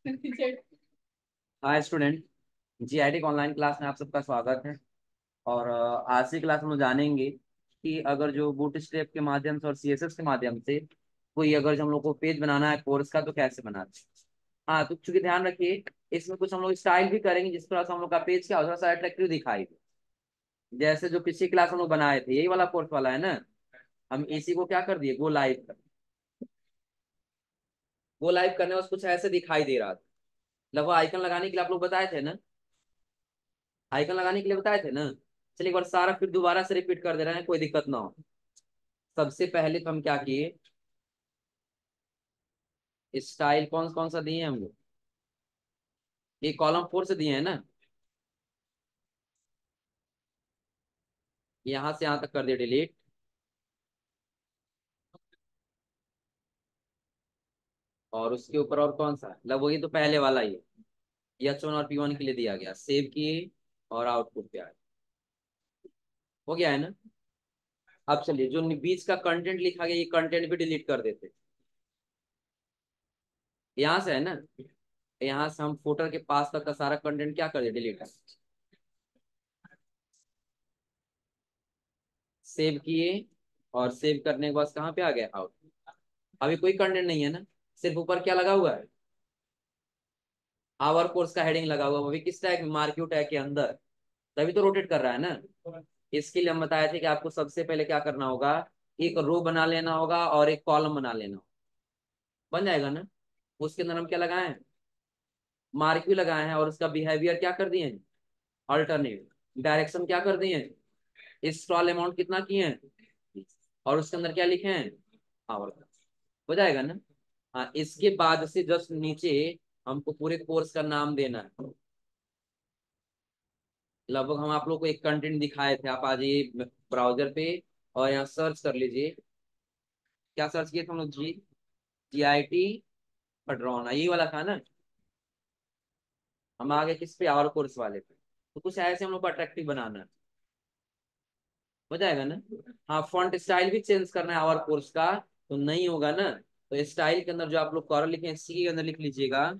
हाय student. GIT online class में आप सबका स्वागत है। और आज की क्लास में हम जानेंगे कि अगर जो बूटस्ट्रैप के माध्यम से और सीएसएस के माध्यम से कोई अगर जो हम लोग को पेज बनाना है कोर्स का तो कैसे बनाते हैं। हाँ, तो चूंकि ध्यान रखिए इसमें कुछ हम लोग स्टाइल भी करेंगे जिस तरह से हम लोग का पेज क्या थोड़ा सा अट्रैक्टिव दिखाई दे। जैसे जो पिछली क्लास हम लोग बनाए थे यही वाला कोर्स वाला है ना। हम इसी को क्या कर दिए, गो लाइव कर। गो लाइव करने में कुछ ऐसे दिखाई दे रहा था। मतलब वो आइकन लगाने के लिए आप लोग बताए थे ना। आइकन लगाने के लिए बताए थे ना। चलिए एक बार सारा फिर दोबारा से रिपीट कर दे रहे हैं, कोई दिक्कत ना हो। सबसे पहले तो हम क्या किए, स्टाइल कौन कौन सा दिए हैं हम लोग। ये कॉलम 4 से दिए हैं ना। यहाँ से यहाँ तक कर दिए डिलीट। और उसके ऊपर और कौन सा, मतलब वही तो पहले वाला ही है। H1 और P1 के लिए दिया गया, सेव किए और आउटपुट पे आया। हो गया है ना। अब चलिए जो बीच का कंटेंट लिखा गया ये कंटेंट भी डिलीट कर देते। यहाँ से है ना, यहाँ से हम फुटर के पास तक का सारा कंटेंट क्या कर दिया, डिलीट कर। सेव किए और सेव करने के बाद कहाँ पे आ गया, आउट। अभी कोई कंटेंट नहीं है ना, सिर्फ ऊपर क्या लगा हुआ है, आवर कोर्स का हेडिंग लगा हुआ है। वो भी किस टैग, मार्क्यू टैग के अंदर। तभी तो रोटेट कर रहा है ना। इसके लिए हम बताए थे कि आपको सबसे पहले क्या करना होगा, एक रो बना लेना होगा और एक कॉलम बना लेना होगा। बन जाएगा ना। उसके अंदर हम क्या लगाए हैं, मार्क्यू लगाए हैं और उसका बिहेवियर क्या कर दिए हैं, अल्टरनेट। डायरेक्शन क्या कर दिए हैं, स्क्रॉल अमाउंट कितना किए हैं, और उसके अंदर क्या लिखे हैं, आवर। हो जाएगा ना। हाँ, इसके बाद से जस्ट नीचे हमको पूरे कोर्स का नाम देना है। लगभग हम आप लोग को एक कंटेंट दिखाए थे, आप आ जाइए ब्राउजर पे और यहाँ सर्च कर लीजिए। क्या सर्च किए थे हम लोग, जीआईटी पडरौना, यही वाला था ना। हम आगे किस पे, और कोर्स वाले पे। तो कुछ ऐसे हम लोग को अट्रैक्टिव बनाना है। हो जाएगा ना। हाँ, फॉन्ट स्टाइल भी चेंज करना है आवर कोर्स का। तो नहीं होगा ना, तो स्टाइल के अंदर जो आप लोग कर लिखे हैं सी के अंदर लिख लीजिएगा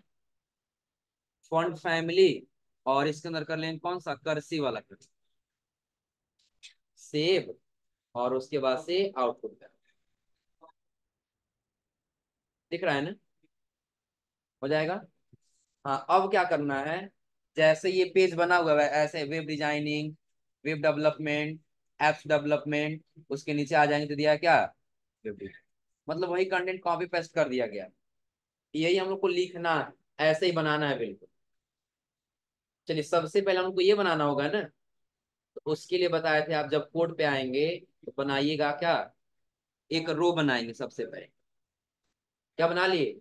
फॉन्ट फैमिली। और इसके अंदर कर लेंगे कौन सा, कर्सिव वाला कर। सेव और उसके बाद से आउटपुट कर। दिख रहा है ना। हो जाएगा। हाँ, अब क्या करना है, जैसे ये पेज बना हुआ है ऐसे web designing, web development, apps development, उसके नीचे आ जाएंगे तो दिया क्या, वेब डिजाइन। मतलब वही कंटेंट कॉपी पेस्ट कर दिया गया। यही हम लोग को लिखना है, ऐसे ही बनाना है बिल्कुल। चलिए सबसे पहले हमको ये बनाना होगा ना। तो उसके लिए बताए थे, आप जब कोड पे आएंगे तो बनाइएगा क्या, एक रो बनाएंगे सबसे पहले। क्या बना लिए,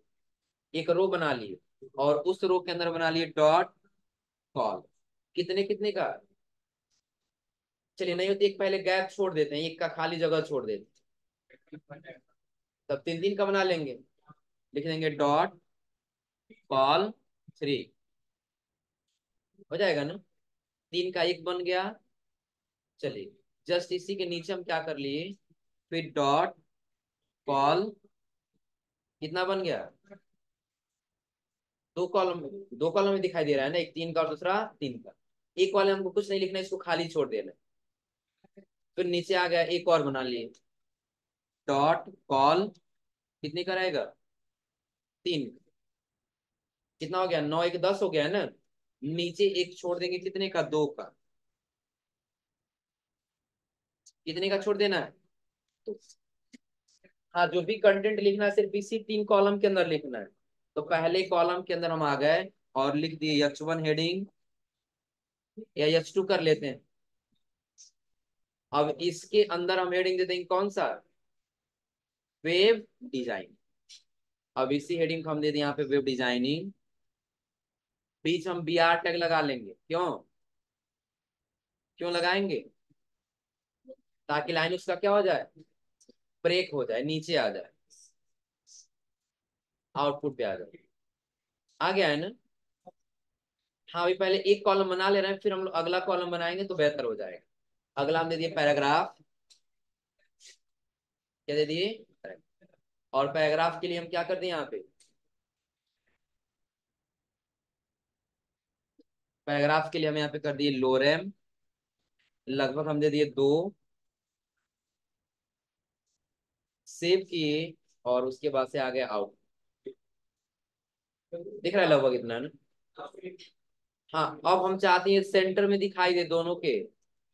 एक रो बना लिए और उस रो के अंदर बना लिए डॉट कॉल। कितने कितने का, चलिए नहीं होती एक पहले गैप छोड़ देते हैं, एक का खाली जगह छोड़ देते हैं। तब तीन तीन का बना लेंगे। लिख देंगे डॉट कॉल 3। हो जाएगा ना। तीन का एक बन गया। चलिए जस्ट इसी के नीचे हम क्या कर लिए, फिर डॉट कॉल कितना बन गया, दो कॉलम। दो कॉलम में दिखाई दे रहा है ना, एक तीन का और दूसरा तीन का। एक वाले हमको कुछ नहीं लिखना, इसको खाली छोड़ देना। फिर नीचे आ गया एक और बना लिए, डॉट कॉल कितने का रहेगा, 3। कितना हो गया, 9 एक 10 हो गया है ना। नीचे एक छोड़ देंगे कितने का, 2 का। कितने का छोड़ देना है, तो हाँ, जो भी कंटेंट लिखना है सिर्फ इसी 3 कॉलम के अंदर लिखना है। तो पहले कॉलम के अंदर हम आ गए और लिख दिए H1 हेडिंग, या H2 कर लेते हैं। अब इसके अंदर हम हेडिंग दे देंगे कौन सा, वेब डिजाइन। अब इसी हेडिंग को हम दे दें यहाँ पे वेब डिजाइनिंग। बीच हम बी आर टैग लगा लेंगे, क्यों, क्यों लगाएंगे, ताकि लाइन उसका क्या हो जाए, ब्रेक हो जाए, नीचे आ जाए, आउटपुट पे आ जाए। आ गया है ना। हाँ, अभी पहले एक कॉलम बना ले रहे हैं, फिर हम लोग अगला कॉलम बनाएंगे तो बेहतर हो जाएगा। अगला हम दे दिए पैराग्राफ। क्या दे दिए, और पैराग्राफ के लिए हम क्या कर दिए यहाँ पे, पैराग्राफ के लिए हम यहाँ पे कर दिए लोरेम, लगभग हम दे दिए 2, सेव किए, और उसके बाद से आ गया आउट। दिख रहा है लगभग इतना ना। हाँ, अब हम चाहते हैं सेंटर में दिखाई दे दोनों के,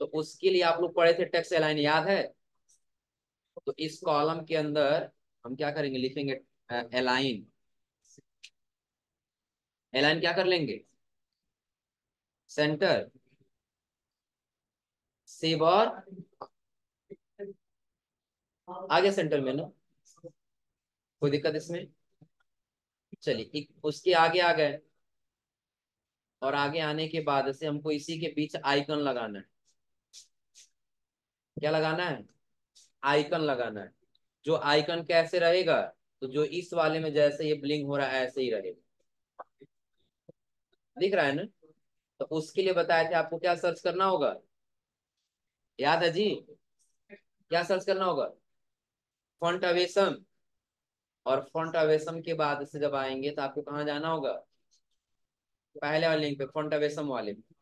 तो उसके लिए आप लोग पढ़े थे टेक्स्ट अलाइन, याद है? तो इस कॉलम के अंदर हम क्या करेंगे, लिखेंगे अलाइन। अलाइन क्या कर लेंगे, सेंटर, सेव, और आ गया सेंटर में ना, कोई दिक्कत इसमें? चलिए उसके आगे आ गए, और आगे आने के बाद से हमको इसी के बीच आइकन लगाना है। क्या लगाना है, आइकन लगाना है। जो आइकन कैसे रहेगा, तो जो इस वाले में जैसे ये ब्लिंक हो रहा है ऐसे ही रहेगा। दिख रहा है ना? तो उसके लिए बताए थे आपको क्या सर्च करना होगा, याद है जी? क्या सर्च करना होगा, फॉन्ट अवेसम। और फॉन्ट अवेसम के बाद से जब आएंगे तो आपको कहाँ जाना होगा, पहले वाले लिंक पे, फॉन्ट अवेसम वाले पे।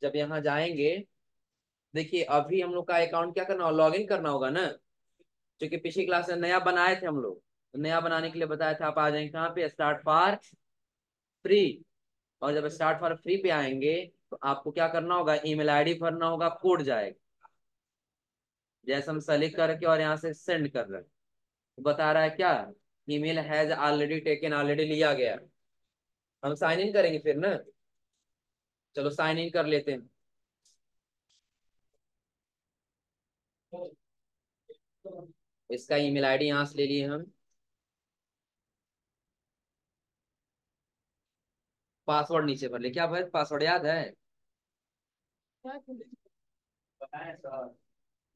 जब यहाँ जाएंगे, देखिए अभी हम लोग का अकाउंट क्या करना होगा, लॉग इन करना होगा ना, क्योंकि पिछली क्लास में नया बनाए थे हम लोग। तो नया बनाने के लिए बताया था, आप आ जाएंगे कहाँ पे, स्टार्ट फॉर फ्री। और जब स्टार्ट फॉर फ्री पे आएंगे, तो आपको क्या करना होगा, ईमेल आईडी भरना होगा, कोड जाएगा। जैसे हम सेलेक्ट करके और यहाँ से सेंड कर रहे हैं, तो बता रहा है क्या, email has already taken, already लिया गया। हम साइन इन करेंगे फिर ना, चलो साइन इन कर लेते हैं। इसका ईमेल आईडी यहाँ से ले लिए हम, पासवर्ड नीचे भर ले, क्या भाई पासवर्ड याद है?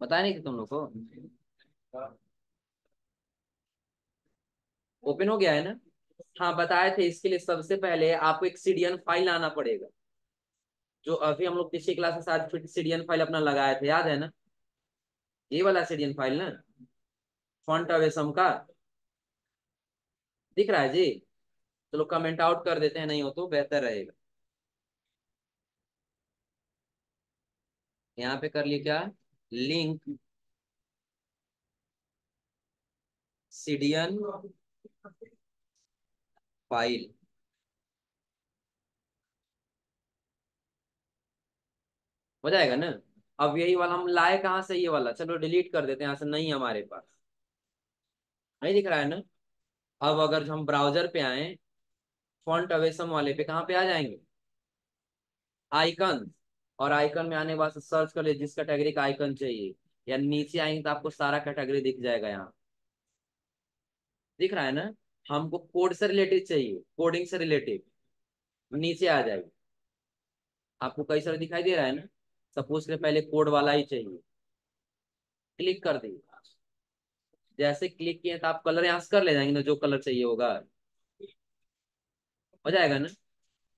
बताया नहीं था तुम लोग को? ओपन हो गया है ना? हाँ बताए थे, इसके लिए सबसे पहले आपको एक सीडीएन फाइल लाना पड़ेगा, जो अभी हम लोग पिछली क्लास में साथ फिर सीडीएन फाइल अपना लगाए थे, याद है ना? ये वाला सीडीएन फाइल ना, फॉन्ट अवेसम का। दिख रहा है जी? चलो कमेंट आउट कर देते हैं, नहीं हो तो बेहतर रहेगा। यहाँ पे कर लिए क्या, लिंक सीडीएन फाइल। हो जाएगा ना? अब यही वाला हम लाए कहाँ से, ये वाला चलो डिलीट कर देते हैं, यहाँ से नहीं है हमारे पास। नहीं दिख रहा है ना? अब अगर हम ब्राउजर पे आए, फॉन्ट अवेसम वाले पे, कहाँ पे आ जाएंगे, आइकन। और आइकन में आने के बाद सर्च कर ले जिस कैटेगरी का आइकन चाहिए, या नीचे आएंगे तो आपको सारा कैटेगरी दिख जाएगा यहाँ। दिख रहा है ना? हमको कोड से रिलेटेड चाहिए, कोडिंग से रिलेटेड, नीचे आ जाएगी। आपको कई सारे दिखाई दे रहा है ना, सपोज के पहले कोड वाला ही चाहिए, क्लिक कर दिए। जैसे क्लिक किए तो आप कलर यहाँ से कर ले जाएंगे ना, जो कलर चाहिए होगा। हो जाएगा ना?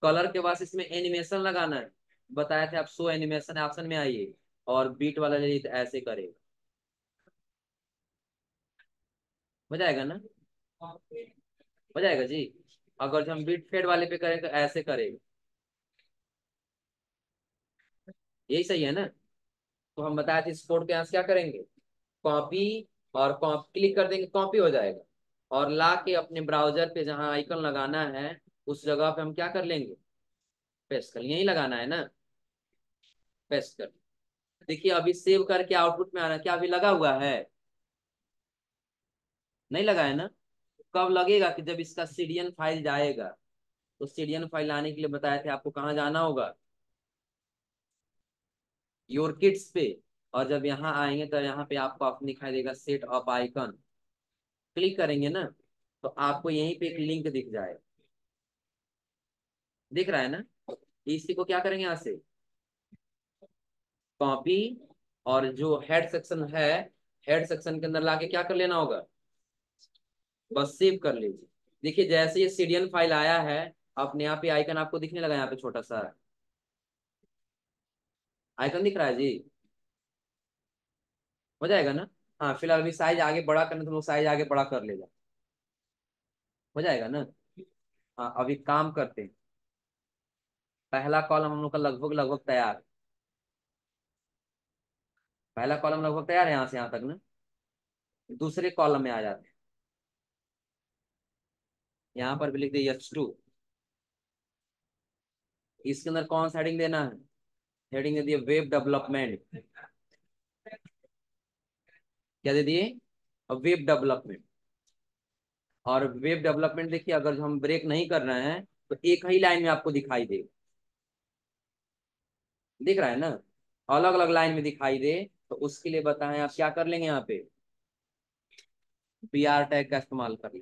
कलर के बाद इसमें एनिमेशन लगाना है, बताया थे आप, शो एनिमेशन ऑप्शन में आइए, और बीट वाला चाहिए तो ऐसे करेगा। हो जाएगा ना? हो जाएगा जी। अगर जो हम बीट फेड वाले पे करें तो ऐसे करेगा। यही सही है ना? तो हम बताए थे इस कोड के यहाँ से क्या करेंगे, कॉपी, और कॉपी क्लिक कर देंगे, कॉपी हो जाएगा। और ला के अपने ब्राउजर पे जहाँ आइकन लगाना है, उस जगह पे हम क्या कर लेंगे, पेस्ट कर, यही लगाना है ना, पेस्ट कर। देखिए अभी सेव करके आउटपुट में आ रहा है, क्या अभी लगा हुआ है? नहीं लगा है ना? कब लगेगा, कि जब इसका सीडीएन फाइल जाएगा। तो सीडीएन फाइल लाने के लिए बताए थे आपको कहाँ जाना होगा, योर किड्स पे। और जब यहाँ आएंगे तो यहाँ पे आपको ऑप्शन दिखाई देगा, सेट अप आइकन। क्लिक करेंगे ना, तो आपको यहीं पे एक लिंक दिख जाएगा। दिख रहा है ना? इसी को क्या करेंगे, यहाँ से कॉपी, और जो हेड सेक्शन है, हेड सेक्शन के अंदर लाके क्या कर लेना होगा, बस सेव कर लीजिए। देखिए जैसे ये सीडीएन फाइल आया है, अपने यहाँ पे आइकन आपको दिखने लगा, यहाँ पे छोटा सा आइकन दिख रहा है जी। हो जाएगा ना? हाँ फिलहाल अभी साइज आगे बड़ा करना, तो लोग साइज आगे बड़ा कर लेगा। हो जाएगा ना? हाँ अभी काम करते हैं। पहला कॉलम हम लोग का लगभग लगभग तैयार। पहला कॉलम लगभग तैयार है यहाँ से यहाँ तक ना। दूसरे कॉलम में आ जाते हैं। यहाँ पर भी लिख दिए H2। इसके अंदर कौन सा हेडिंग देना है? हेडिंग दे दिए वेब डेवलपमेंट। क्या दे दिए? Web development. और वेब डेवलपमेंट देखिए, अगर हम ब्रेक नहीं कर रहे हैं तो एक ही लाइन में आपको दिखाई दे। दिख रहा है ना? अलग अलग लाइन में दिखाई दे। तो उसके लिए बताएं आप क्या कर लेंगे यहाँ पे? BR टैग का इस्तेमाल कर लें।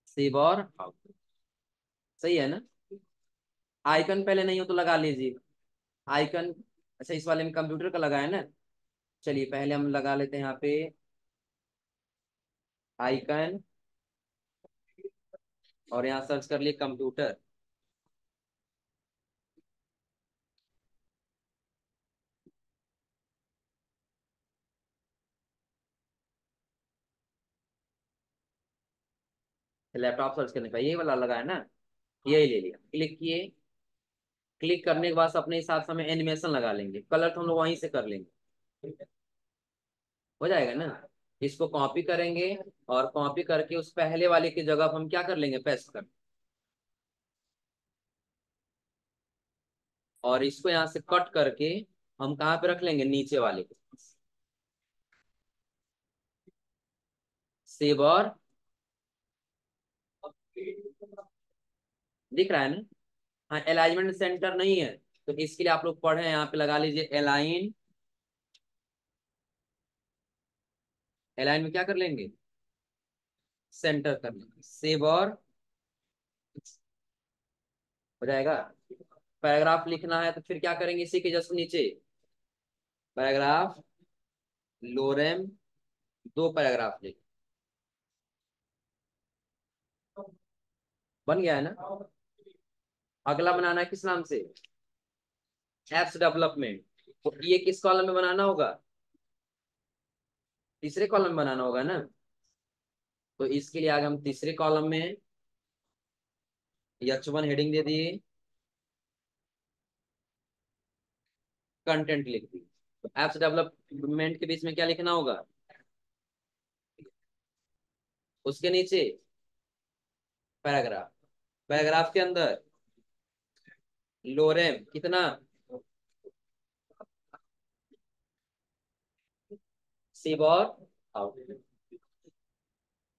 सेव और out। सही है ना? आइकन पहले नहीं हो तो लगा लीजिए आइकन। अच्छा, इस वाले में कंप्यूटर का लगा है ना। चलिए पहले हम लगा लेते हैं यहाँ पे आइकन। और यहाँ सर्च कर लिए कंप्यूटर। लैपटॉप सर्च करने का यही वाला लगा है ना। यही ले लिया, क्लिक किए। क्लिक करने के बाद अपने हिसाब से हमें एनिमेशन लगा लेंगे। कलर तो हम लोग वहीं से कर लेंगे। हो जाएगा ना? इसको कॉपी करेंगे। और कॉपी करके उस पहले वाले की जगह हम क्या कर लेंगे? पेस्ट कर। और इसको यहाँ से कट करके हम कहाँ पे रख लेंगे? नीचे वाले पे। सेव और दिख रहा है ना? हाँ, अलाइनमेंट सेंटर नहीं है। तो इसके लिए आप लोग पढ़े हैं, यहाँ पे लगा लीजिए अलाइन। अलाइन में क्या कर लेंगे? सेंटर कर लेंगे। सेव और हो जाएगा। पैराग्राफ लिखना है तो फिर क्या करेंगे? इसी के जस्ट नीचे पैराग्राफ लोरेम। दो पैराग्राफ लिख। बन गया है ना? अगला बनाना है किस नाम से? Apps development. तो ये किस कॉलम में बनाना होगा? तीसरे कॉलम में बनाना होगा ना। तो इसके लिए आगे हम तीसरे कॉलम में H1 हेडिंग दे दिए। कंटेंट लिख दी। तो एप्स डेवलपमेंट के बीच में क्या लिखना होगा? उसके नीचे पैराग्राफ। पैराग्राफ के अंदर लोरेम कितना? सिव और आउट।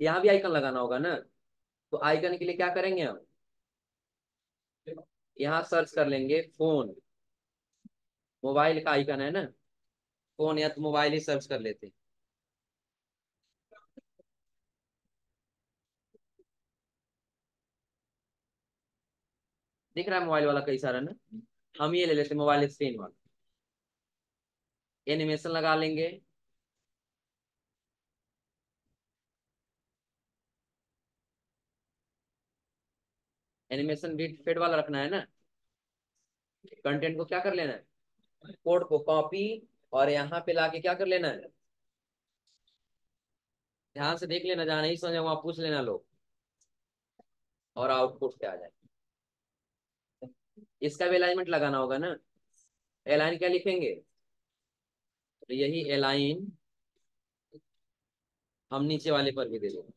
यहाँ भी आइकन लगाना होगा ना। तो आइकन के लिए क्या करेंगे हम? यहाँ सर्च कर लेंगे फोन। मोबाइल का आइकन है ना। फोन या तो मोबाइल ही सर्च कर लेते हैं। दिख रहा है मोबाइल वाला कई सारा ना। हम ये ले लेते हैं मोबाइल स्क्रीन वाला। एनिमेशन लगा लेंगे। एनिमेशन बीट फेड वाला रखना है ना। कंटेंट को क्या कर लेना है? कोड को कॉपी और यहाँ पे लाके क्या कर लेना है? ध्यान से देख लेना, जहाँ नहीं समझे वहां पूछ लेना लोग। और आउटपुट पे आ जाए। इसका भी अलाइनमेंट लगाना होगा ना। अलाइन क्या लिखेंगे? तो यही अलाइन हम नीचे वाले पर भी दे देंगे।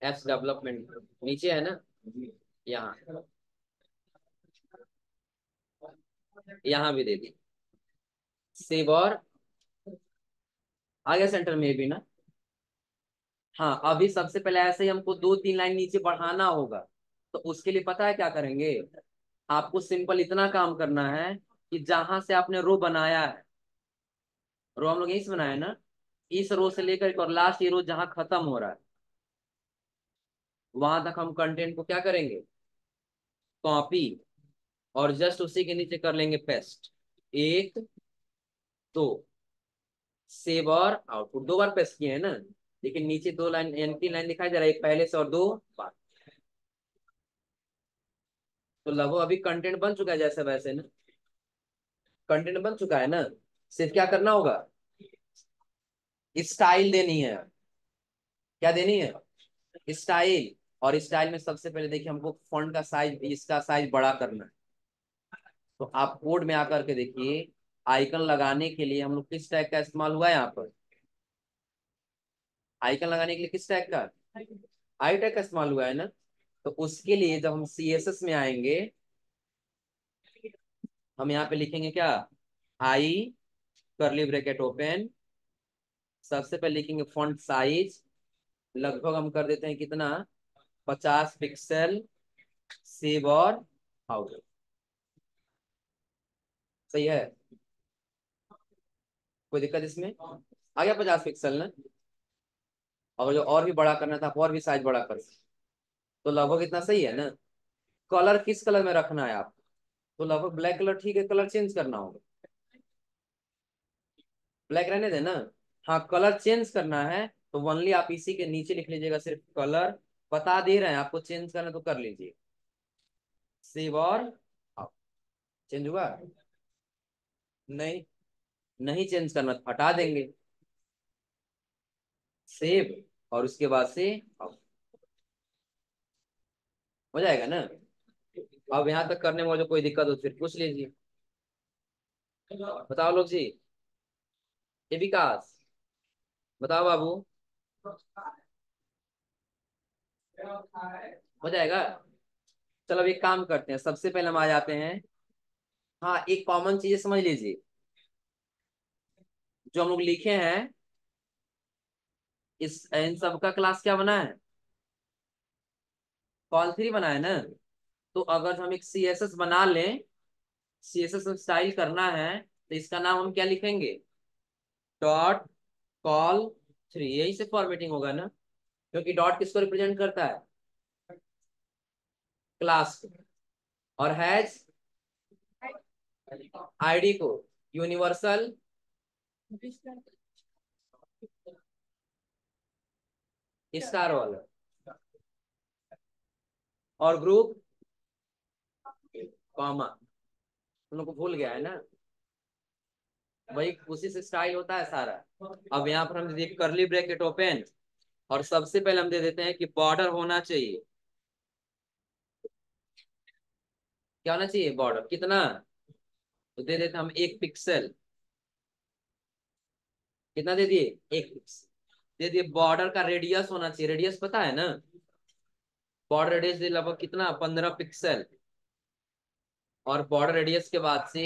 एप्स डेवलपमेंट नीचे है ना। यहाँ यहाँ भी दे दी। सेव और आगे सेंटर में भी ना। हाँ, अभी सबसे पहले ऐसे ही हमको दो तीन लाइन नीचे बढ़ाना होगा। तो उसके लिए पता है क्या करेंगे? आपको सिंपल इतना काम करना है कि जहां से आपने रो बनाया है, रो हम लोग यहीं से बनाया है ना। इस रो से लेकर के और लास्ट ये रो जहां खत्म हो रहा है, वहां तक हम कंटेंट को क्या करेंगे? कॉपी। और जस्ट उसी के नीचे कर लेंगे पेस्ट। एक, दो। सेव और आउटपुट दो बार पेस्ट किए हैं ना। लेकिन नीचे दो लाइन यानी तीन लाइन दिखाई दे रहा है, एक पहले से और दो बाद। तो लगभग अभी कंटेंट बन चुका है जैसे वैसे ना। कंटेंट बन चुका है ना। सिर्फ क्या करना होगा? स्टाइल देनी है। क्या देनी है? स्टाइल। और स्टाइल में सबसे पहले देखिए हमको फॉन्ट का साइज, इसका साइज बड़ा करना है। तो आप कोड में आकर के देखिए, आइकन लगाने के लिए हम लोग किस टैग का इस्तेमाल हुआ है यहाँ पर? आइकन लगाने के लिए किस टैग का? आई टैग का इस्तेमाल हुआ है ना। तो उसके लिए जब हम CSS में आएंगे, हम यहाँ पे लिखेंगे क्या? आई, करली ब्रैकेट ओपन, सबसे पहले लिखेंगे फॉन्ट साइज, लगभग हम कर देते हैं कितना, 50 पिक्सल। सेव और आउट। सही है? कोई दिक्कत इसमें? आ गया 50 पिक्सल ना। और जो और भी बड़ा करना था, और भी साइज बड़ा कर सकते। तो लगभग इतना सही है ना। कलर किस कलर में रखना है आप? तो लगभग ब्लैक कलर ठीक है, कलर चेंज करना होगा। ब्लैक रहने देना। हाँ, कलर चेंज करना है तो ओनली आप इसी के नीचे लिख लीजिएगा सिर्फ कलर। बता दे रहे हैं आपको चेंज करना तो कर लीजिए। सेव और चेंज हुआ? नहीं, नहीं चेंज करना तो हटा देंगे। सेव, और उसके बाद से out। हो जाएगा ना। अब यहाँ तक करने में मुझे कोई दिक्कत हो तो फिर पूछ लीजिए। बताओ लोग जी। ये विकास, बताओ बाबू। हो जाएगा। चलो अब एक काम करते हैं, सबसे पहले हम आ जाते हैं। हाँ, एक कॉमन चीज समझ लीजिए, जो हम लोग लिखे हैं, इस इन सब का क्लास क्या बना है? कॉल थ्री बना है ना। तो अगर हम एक CSS बना लें, CSS में स्टाइल करना है, तो इसका नाम हम क्या लिखेंगे? डॉट कॉल थ्री, यही से फॉर्मेटिंग होगा ना। क्योंकि डॉट किसको रिप्रेजेंट करता है? क्लास को। और हैज ID को, यूनिवर्सल स्टार वाला। और ग्रुप कॉमा। तुम लोग को भूल गया है ना। वही उसी से स्टाइल होता है सारा। अब यहाँ पर हम दे करली ब्रैकेट ओपन, और सबसे पहले हम दे देते हैं कि बॉर्डर होना चाहिए। क्या होना चाहिए? बॉर्डर कितना? तो दे देते हैं हम 1 पिक्सल। कितना दे दिए? 1 पिक्सल दे दिए। बॉर्डर का रेडियस होना चाहिए, रेडियस पता है ना। बॉर्डर रेडियस दे लगभग कितना, 15 पिक्सल। और बॉर्डर रेडियस के बाद से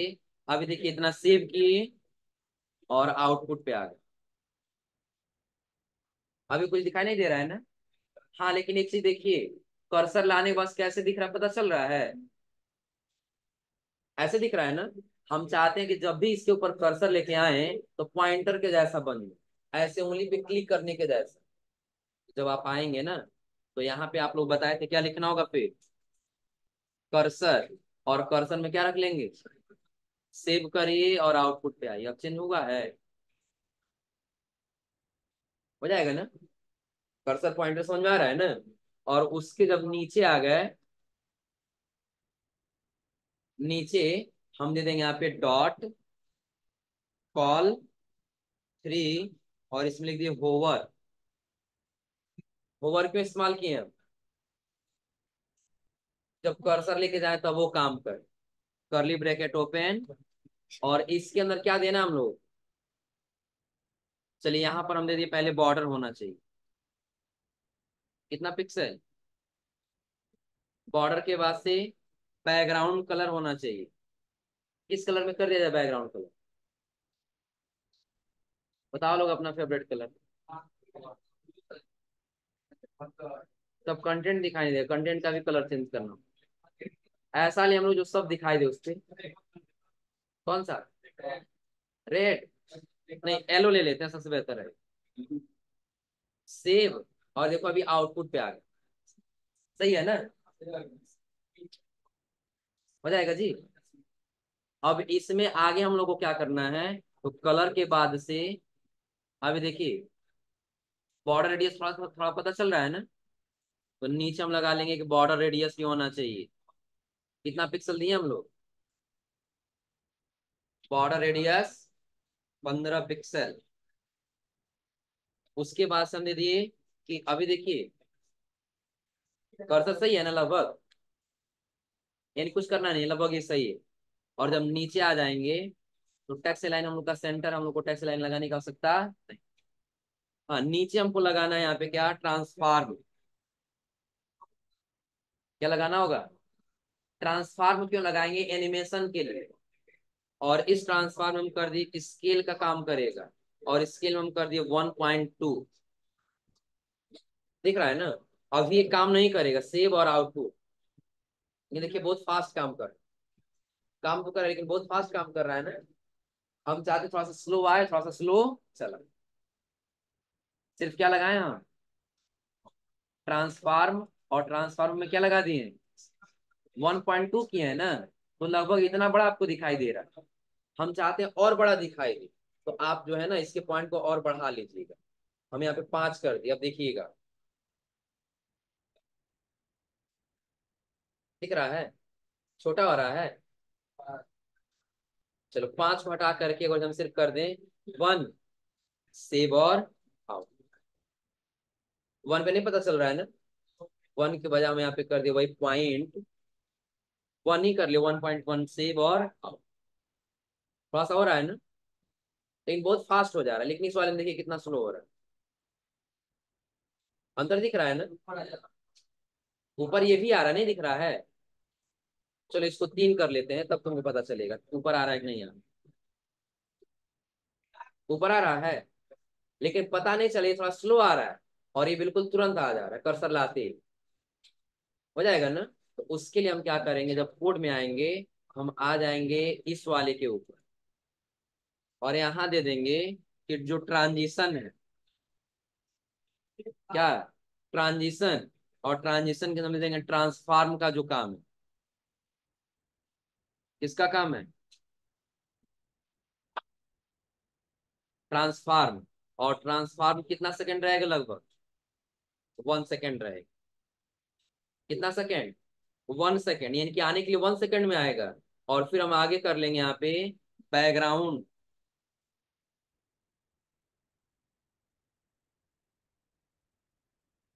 अभी देखिए इतना सेव किए, और आउटपुट पे आ गए। अभी कुछ दिखाई नहीं दे रहा है ना। हाँ, लेकिन एक चीज देखिए, कर्सर लाने के बाद कैसे दिख रहा है, पता चल रहा है? ऐसे दिख रहा है ना। हम चाहते हैं कि जब भी इसके ऊपर कर्सर लेके आए तो पॉइंटर के जैसा बन जाए, ऐसे उंगली पे क्लिक करने के जैसा। जब आप आएंगे ना, तो यहाँ पे आप लोग बताए थे क्या लिखना होगा फिर? कर्सर। और कर्सर में क्या रख लेंगे? सेव करिए और आउटपुट पे आइए। अब चेंज हुआ है? हो जाएगा ना। कर्सर पॉइंटर समझ में आ रहा है ना। और उसके जब नीचे आ गए, नीचे हम दे देंगे यहाँ पे डॉट कॉल थ्री, और इसमें लिख दिए होवर। होवर क्यों इस्तेमाल किए हम? जब कर्सर लेके जाए तब वो काम कर। करली ब्रैकेट ओपन, और इसके अंदर क्या देना हम लोग? चलिए यहाँ पर हम दे दिए पहले बॉर्डर होना चाहिए। कितना पिक्सल? बॉर्डर के बाद से बैकग्राउंड कलर होना चाहिए। किस कलर में कर दिया जाए बैकग्राउंड कलर? बताओ लोग अपना फेवरेट कलर। तब कंटेंट दिखाई दे, कंटेंट का भी कलर चेंज करना। ऐसा नहीं हम लोग जो सब दिखाई दे उससे। कौन सा? रेड? नहीं, येलो ले लेते हैं, सबसे बेहतर है। सेव, और देखो अभी आउटपुट पे आ गया। सही है ना। हो जाएगा जी। अब इसमें आगे हम लोग को क्या करना है? तो कलर के बाद से अभी देखिए, बॉर्डर रेडियस थोड़ा थोड़ा पता चल रहा है ना। तो नीचे हम लगा लेंगे कि बॉर्डर रेडियस भी होना चाहिए। कितना पिक्सल दिए हम लोग? Border radius 15 pixel. उसके बाद से हमने दिए कि अभी देखिए कर्सर सही है ना लगभग, यानी कुछ करना नहीं, लगभग ये सही है। और जब नीचे आ जाएंगे तो टैक्स लाइन हम लोग का सेंटर, हम लोग को टैक्स लाइन लगाने की आवश्यकता नहीं। हाँ, नीचे हमको लगाना है यहाँ पे क्या, ट्रांसफार्म। क्या लगाना होगा, ट्रांसफार्म क्यों लगाएंगे, एनिमेशन के लिए। और इस ट्रांसफार्म हम कर दिए स्केल का काम करेगा, और स्केल में हम कर दिए 1.2। दिख रहा है ना। अभी ये काम नहीं करेगा सेव और आउटपुट। ये देखिए बहुत फास्ट काम तो कर रहा है, लेकिन बहुत फास्ट काम कर रहा है ना। हम चाहते थोड़ा सा स्लो आए, थोड़ा सा स्लो चला। सिर्फ क्या लगाए हम, ट्रांसफार्म। और ट्रांसफार्म में क्या लगा दिए, 1.2 किए है ना। तो लगभग इतना बड़ा आपको दिखाई दे रहा है। हम चाहते हैं और बड़ा दिखाई दे, तो आप जो है ना इसके पॉइंट को और बढ़ा लीजिएगा। हम यहाँ पे 5 कर दिए, अब देखिएगा दिख रहा है, छोटा हो रहा है। चलो 5 को हटा करके अगर हम सिर्फ कर दें 1, सेव और आउट। 1 पे नहीं पता चल रहा है ना, 1 के बजाय हम यहाँ पे कर दिया वही पॉइंट, 1 ही कर लिया, 1.1 सेव और आउट। थोड़ा सा हो रहा है ना, लेकिन बहुत फास्ट हो जा रहा है। लेकिन इस वाले में देखिए कितना स्लो हो रहा है। अंतर दिख रहा है ना, ऊपर ये भी आ रहा नहीं दिख रहा है। चलो इसको 3 कर लेते हैं, तब तुमको पता चलेगा ऊपर आ रहा है कि नहीं आ रहा। ऊपर आ रहा है, लेकिन पता नहीं चले, थोड़ा स्लो आ रहा है। और ये बिल्कुल तुरंत आ जा रहा है कर्सर लाते ही। हो जाएगा ना। तो उसके लिए हम क्या करेंगे, जब कोड में आएंगे हम आ जाएंगे इस वाले के ऊपर, और यहाँ दे देंगे कि जो ट्रांजिशन है, क्या, ट्रांजिशन। और ट्रांजिशन के समझ देंगे ट्रांसफार्म का जो काम है। किसका काम है, ट्रांसफार्म। और ट्रांसफार्म कितना सेकंड रहेगा, लगभग 1 सेकंड रहेगा। कितना सेकंड, 1 सेकंड, यानी कि आने के लिए 1 सेकंड में आएगा। और फिर हम आगे कर लेंगे यहाँ पे बैकग्राउंड।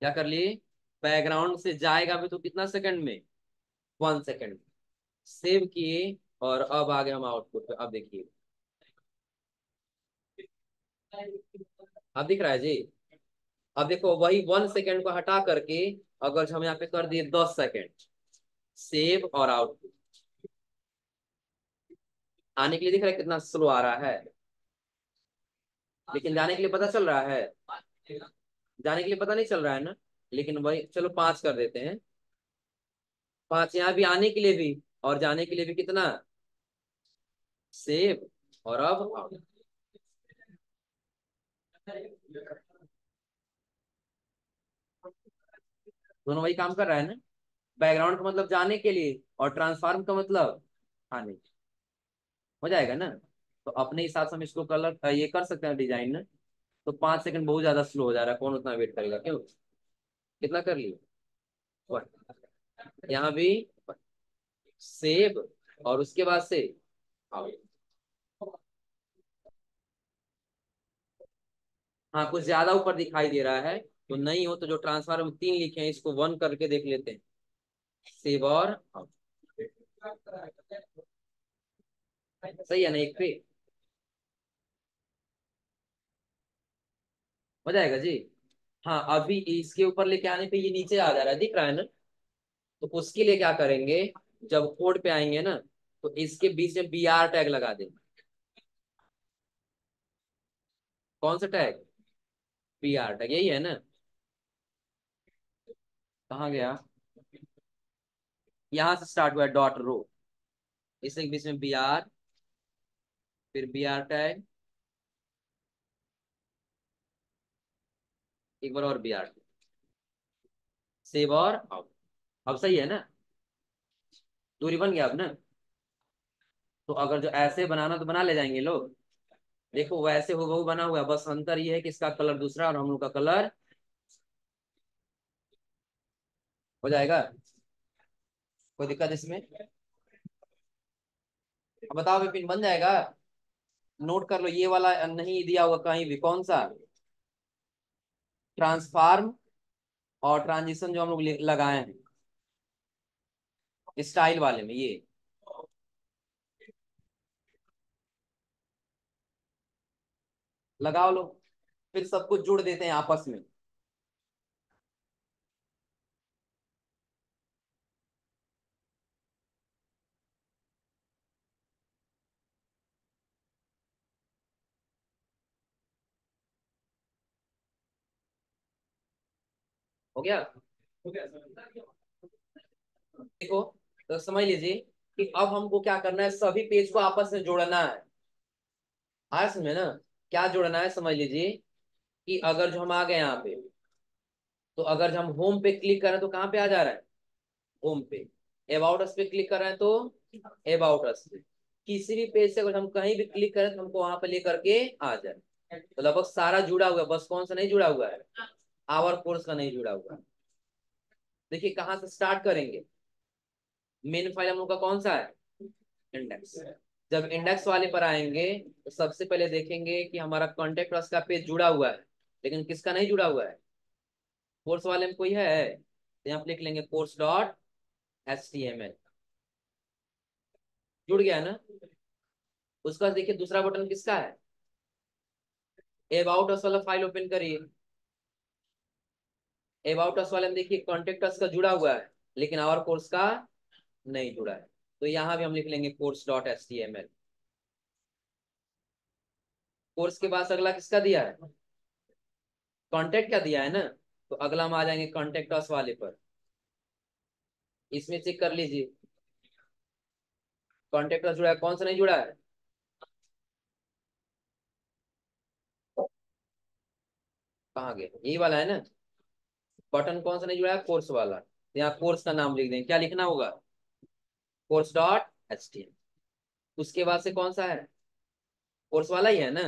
क्या कर लिए, बैकग्राउंड से जाएगा भी तो कितना सेकंड में, 1 सेकंड। सेव किए, और अब आगे हम आउटपुट पे, अब देखिए अब दिख रहा है जी। अब देखो वही 1 सेकंड को हटा करके अगर हम यहाँ पे कर दिए 10 सेकंड, सेव और आउटपुट, आने के लिए दिख रहा है कितना स्लो आ रहा है। लेकिन जाने के लिए पता चल रहा है, जाने के लिए पता नहीं चल रहा है ना। लेकिन वही चलो 5 कर देते हैं। 5 यहाँ भी आने के लिए भी, और जाने के लिए भी कितना, सेव और अब out। दोनों वही काम कर रहा है ना। बैकग्राउंड का मतलब जाने के लिए, और ट्रांसफार्म का मतलब आने के लिए। हो जाएगा ना। तो अपने हिसाब से हम इसको कलर ये कर सकते हैं डिजाइन ना। तो 5 सेकंड बहुत ज्यादा स्लो हो जा रहा है, कौन उतना वेट करेगा, क्यों। कितना कर लिए, यहाँ भी सेव, और उसके बाद से out। हाँ कुछ ज्यादा ऊपर दिखाई दे रहा है, तो नहीं हो तो जो ट्रांसफार्म 3 लिखे हैं इसको 1 करके देख लेते हैं, सेव और out। सही है ना, एक पे हो जाएगा जी। हाँ अभी इसके ऊपर लेके आने पे ये नीचे आ जा रहा है, दिख रहा है ना। तो उसके लिए क्या करेंगे, जब कोड पे आएंगे ना, तो इसके बीच में BR टैग लगा देंगे। कौन सा टैग, BR टैग, यही है ना। कहाँ गया, यहाँ से स्टार्ट हुआ है डॉट रो, इसके बीच में BR, फिर BR टैग, एक बार और BR, सेव और आउट। अब सही है ना, दूरी बन गया अब ना। तो अगर जो ऐसे बनाना तो बना ले जाएंगे लोग। देखो वैसे हो वो बना हुआ है, बस अंतर ये है कि इसका कलर दूसरा और हम लोग का कलर। हो जाएगा, कोई दिक्कत इसमें, अब बताओ विपिन बन जाएगा। नोट कर लो ये वाला नहीं दिया होगा कहीं भी, कौन सा, ट्रांसफॉर्म और ट्रांजिशन जो हम लोग लगाए हैं स्टाइल वाले में, ये लगाओ लो, फिर सब कुछ जुड़ देते हैं आपस में। हो गया? देखो, तो समझ लीजिए कि अब हमको क्या करना है, सभी पेज को आपस में जोड़ना है। आया समझ में ना? क्या जोड़ना है समझ लीजिए कि अगर जो हम आ गए यहाँ पे, तो अगर जो हम होम पे क्लिक करें तो कहाँ पे आ जा रहा है? होम पे। अबाउट अस पे क्लिक कर रहे हैं तो अबाउट अस पे। किसी भी पेज से अगर हम कहीं भी क्लिक करें तो हमको वहां पे लेकर के आ जाए। तो लगभग सारा जुड़ा हुआ है, बस कौन सा नहीं जुड़ा हुआ है? आवर कोर्स का नहीं जुड़ा हुआ है। देखिए कहाँ से स्टार्ट करेंगे। मेन फाइल हम लोग का कौन सा है? इंडेक्स। जब इंडेक्स वाले पर आएंगे तो सबसे पहले देखेंगे कि हमारा कॉन्टेक्ट अस का पेज जुड़ा हुआ है, लेकिन किसका नहीं जुड़ा हुआ है? कोर्स वाले में कोई है? तो यहाँ पे लिख लेंगे कोर्स डॉट HTML। जुड़ गया ना? उसका देखिए दूसरा बटन किसका है? अबाउट अस वाला फाइल ओपन करिए। अबाउट अस वाले में देखिए कॉन्टेक्ट अस का जुड़ा हुआ है, लेकिन आवर कोर्स का नहीं जुड़ा है। तो यहाँ भी हम लिख लेंगे कोर्स डॉट HTML। कोर्स के पास अगला किसका दिया है? कॉन्टेक्ट का दिया है ना? तो अगला हम आ जाएंगे कॉन्टेक्ट अस वाले पर। इसमें चेक कर लीजिए कॉन्टेक्ट अस जुड़ा है, कौन सा नहीं जुड़ा है? कहाँ गया? यही वाला है ना? बटन कौन सा नहीं जुड़ा है? कोर्स वाला। तो यहाँ कोर्स का नाम लिख देंगे, क्या लिखना होगा? Course dot HTML। उसके बाद से कौन सा है? कोर्स वाला ही है ना?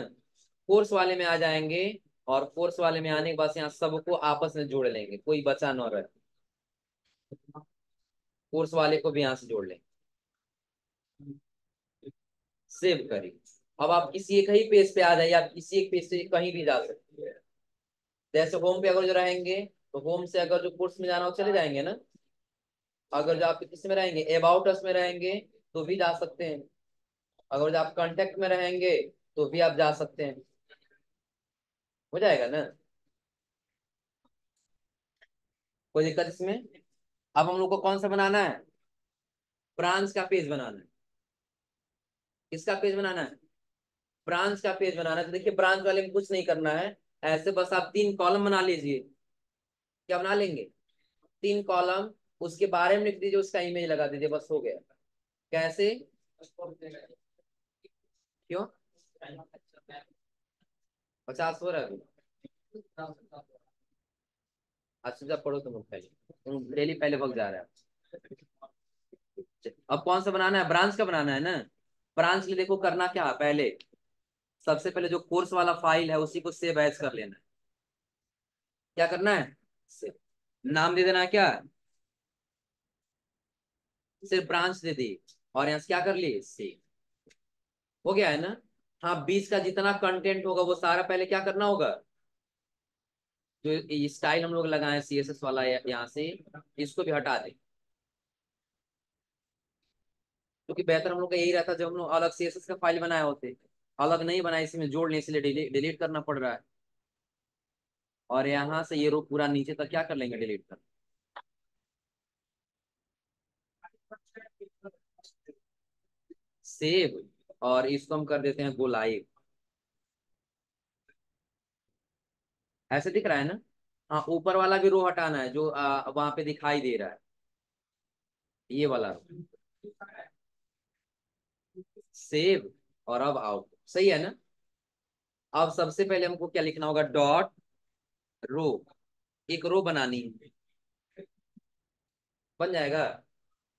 कोर्स वाले में आ जाएंगे, और कोर्स वाले में आने के बाद से यहाँ सबको आपस में जोड़ लेंगे, कोई बचा न रहे। कोर्स वाले को भी यहाँ से जोड़ लेंगे। सेव करिए। अब आप किसी एक ही पेज पे आ जाइए, आप किसी एक पेज से कहीं भी जा सकते हैं। जैसे होम पे अगर जो रहेंगे, तो होम से अगर जो कोर्स में जाना हो चले जाएंगे ना। अगर जो आप किस में रहेंगे, अबाउट अस में रहेंगे, तो भी जा सकते हैं। अगर जो आप कांटेक्ट में रहेंगे तो भी आप जा सकते हैं। हो जाएगा ना? कोई दिक्कत इसमें? अब हम लोग को कौन सा बनाना है? ब्रांच का पेज बनाना है। किसका पेज बनाना है? ब्रांच का पेज बनाना है। तो देखिए ब्रांच वाले में कुछ नहीं करना है, ऐसे बस आप 3 कॉलम बना लीजिए। क्या बना लेंगे? 3 कॉलम। उसके बारे में लिख दीजिए, उसका इमेज लगा दीजिए, बस हो गया। कैसे? क्यों? 50 हो रहा है अभी? अच्छा जब पढ़ो तुम पहले, तुम डेली पहले वक्त जा रहा है। अब कौन सा बनाना है? ब्रांच का बनाना है ना? ब्रांच के लिए देखो करना क्या है पहले। सबसे पहले जो कोर्स वाला फाइल है उसी को सेव एज कर लेना है। क्या करना है? सेव। नाम दे देना है क्या? सिर्फ ब्रांच दे दी, और यहाँ से क्या कर लिए? सेव। हो गया है ना? हाँ, बीच का जितना कंटेंट होगा वो सारा पहले क्या करना होगा? जो ये स्टाइल हम लोग लगाए CSS वाला यहाँ से, इसको भी हटा दे। क्योंकि बेहतर हम लोग का यही रहता जब हम लोग अलग CSS का फाइल बनाए होते। अलग नहीं बनाए, इसी में जोड़ लें, इसलिए डिलीट करना पड़ रहा है। और यहाँ से ये रो पूरा नीचे तक क्या कर लेंगे? डिलीट कर। सेव। और इसको हम कर देते हैं गो लाइव। ऐसे दिख रहा है ना? हाँ, ऊपर वाला भी रो हटाना है जो वहां पे दिखाई दे रहा है, ये वाला रो। सेव। और अब आउट, सही है ना? अब सबसे पहले हमको क्या लिखना होगा? Dot row. एक रो बनानी है। बन जाएगा।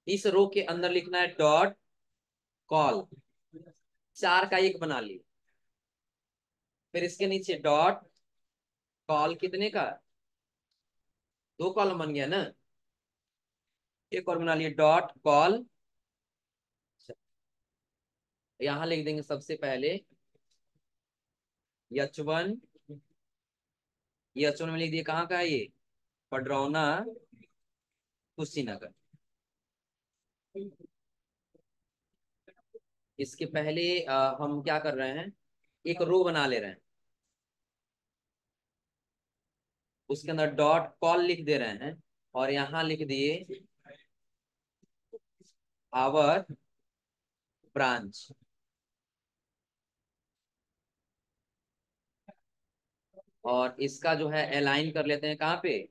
इस रो के अंदर लिखना है डॉट कॉल। 4 का एक बना लिए। फिर इसके नीचे डॉट कॉल कितने का? 2 कॉलम बन गया ना? एक और बना लिए डॉट कॉल। यहाँ लिख देंगे सबसे पहले H1 ये H1 में लिख दिए, कहाँ का है ये? पडरौना, कुशीनगर। इसके पहले हम क्या कर रहे हैं, एक रो बना ले रहे हैं, उसके अंदर डॉट कॉल लिख दे रहे हैं, और यहाँ लिख दिए आवर ब्रांच। और इसका जो है अलाइन कर लेते हैं कहाँ पे,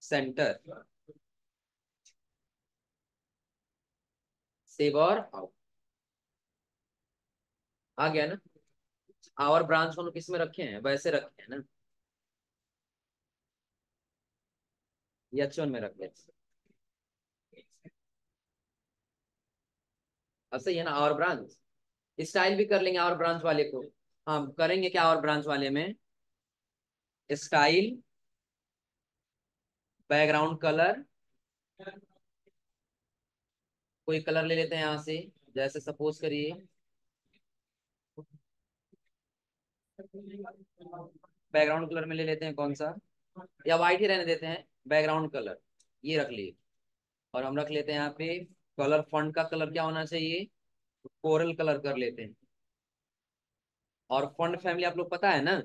सेंटर। सेव और आउट, आ गया ना? आवर ब्रांच को किस में रखे हैं, वैसे रखे हैं ना, ये H1 में रख लेते हैं। अब सही है ना? आवर ब्रांच स्टाइल भी कर लेंगे आवर ब्रांच वाले को। हम करेंगे क्या आवर ब्रांच वाले में, स्टाइल, बैकग्राउंड कलर, कोई कलर ले लेते हैं यहाँ से, जैसे सपोज करिए बैकग्राउंड कलर में ले लेते हैं कौन सा, या व्हाइट ही रहने देते हैं, बैकग्राउंड कलर ये रख लिए। और हम रख लेते हैं यहाँ पे कलर, फंड का कलर क्या होना चाहिए, कोरल कलर कर लेते हैं। और फंड फैमिली आप लोग पता है ना,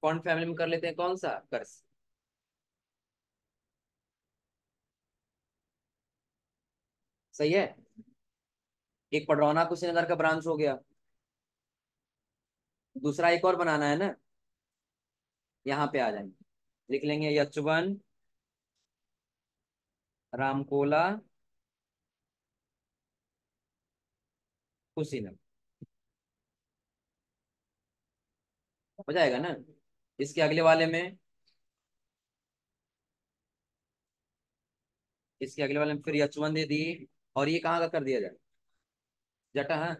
फंड फैमिली में कर लेते हैं कौन सा, कर्स। सही है। एक पडरौना कुशीनगर का ब्रांच हो गया, दूसरा एक और बनाना है ना, यहाँ पे आ जाएंगे, लिख लेंगे H1 रामकोला कुशीनगर, हो जाएगा ना? इसके अगले वाले में, इसके अगले वाले में फिर H1 दे दिए, और ये कहाँ का कर दिया जाए, जटहा,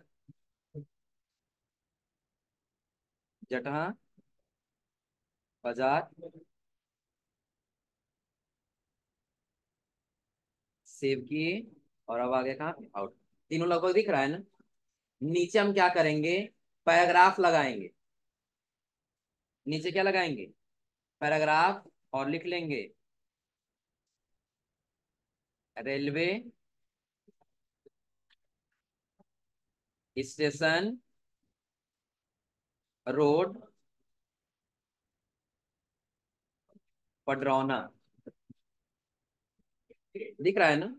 जटहा बाजार, सेव किए, और अब आगे कहाँ, आउट। तीनों लगभग दिख रहा है ना? नीचे हम क्या करेंगे, पैराग्राफ लगाएंगे। नीचे क्या लगाएंगे, पैराग्राफ, और लिख लेंगे रेलवे स्टेशन रोड पडरौना, दिख रहा है ना?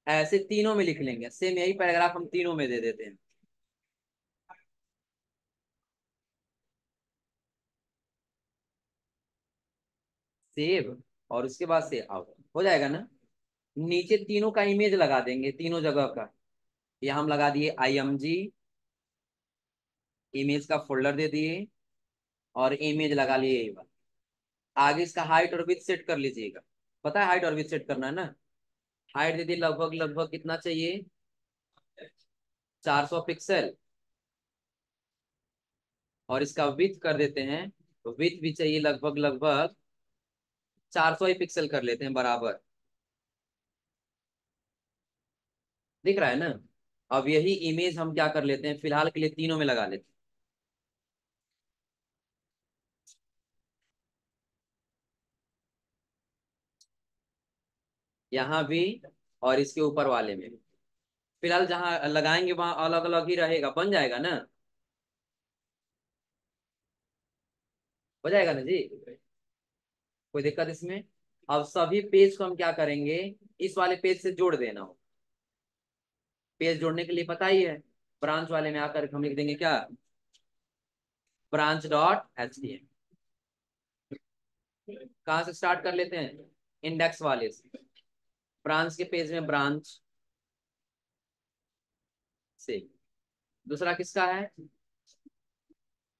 ऐसे तीनों में लिख लेंगे, सेम यही पैराग्राफ हम तीनों में दे देते हैं। सेव, और उसके बाद से आउट, हो जाएगा ना? नीचे तीनों का इमेज लगा देंगे, तीनों जगह का। यहाँ हम लगा दिए IMG, इमेज का फोल्डर दे दिए, और इमेज लगा लिए यही वाला। आगे इसका हाइट और विड्थ सेट कर लीजिएगा, पता है हाइट और विड्थ सेट करना है ना? हाइट दे दी लगभग लगभग कितना चाहिए, 400 पिक्सल। और इसका विड्थ कर देते हैं, तो विड्थ भी चाहिए लगभग लगभग 400 ही पिक्सल कर लेते हैं बराबर। दिख रहा है ना? अब यही इमेज हम क्या कर लेते हैं, फिलहाल के लिए तीनों में लगा लेते हैं। यहाँ भी, और इसके ऊपर वाले में भी। फिलहाल जहाँ लगाएंगे वहां अलग अलग ही रहेगा, बन जाएगा ना? हो जाएगा ना जी? कोई दिक्कत इसमें? अब सभी पेज को हम क्या करेंगे, इस वाले पेज से जोड़ देना हो। पेज जोड़ने के लिए पता ही है, ब्रांच वाले में आकर हम लिख देंगे क्या, branch.html। कहाँ से स्टार्ट कर लेते हैं, इंडेक्स वाले से। ब्रांच के पेज में ब्रांच से। दूसरा किसका है,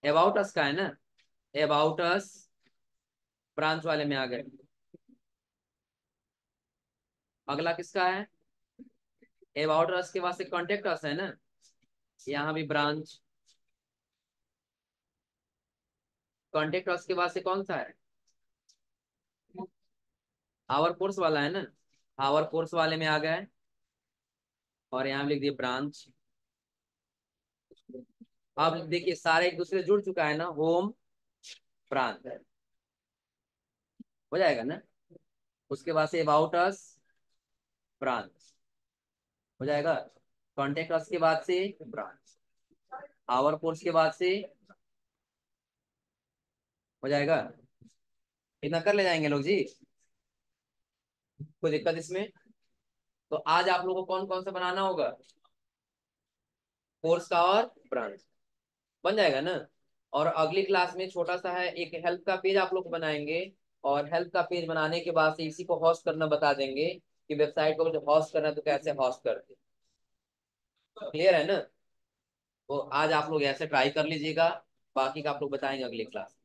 अबाउट अस का है ना, अबाउट अस ब्रांच वाले में आ गए। अगला किसका है, अबाउट अस के बाद से कॉन्टेक्ट अस है ना, यहाँ भी ब्रांच। कॉन्टेक्ट अस के बाद से कौन सा है, आवर कोर्स वाला है ना, आवर कोर्स वाले में आ गए, और यहाँ लिख दिए ब्रांच। अब देखिए सारे एक दूसरे से जुड़ चुका है ना, होम ब्रांच हो जाएगा ना। उसके बाद से अबाउट अस ब्रांच हो जाएगा। कॉन्टेक्ट अस के बाद से ब्रांच, आवर कोर्स के बाद से हो जाएगा। इतना कर ले जाएंगे लोग जी, कोई दिक्कत इसमें? तो आज आप लोगों को कौन कौन सा बनाना होगा, कोर्स का और ब्रांच, बन जाएगा ना। और अगली क्लास में छोटा सा है, एक हेल्प का पेज आप लोग बनाएंगे। और हेल्प का पेज बनाने के बाद से इसी को होस्ट करना बता देंगे कि वेबसाइट को जब होस्ट करना है तो कैसे होस्ट करते। क्लियर है ना? तो आज आप लोग ऐसे ट्राई कर लीजिएगा, बाकी का आप लोग बताएंगे अगली क्लास।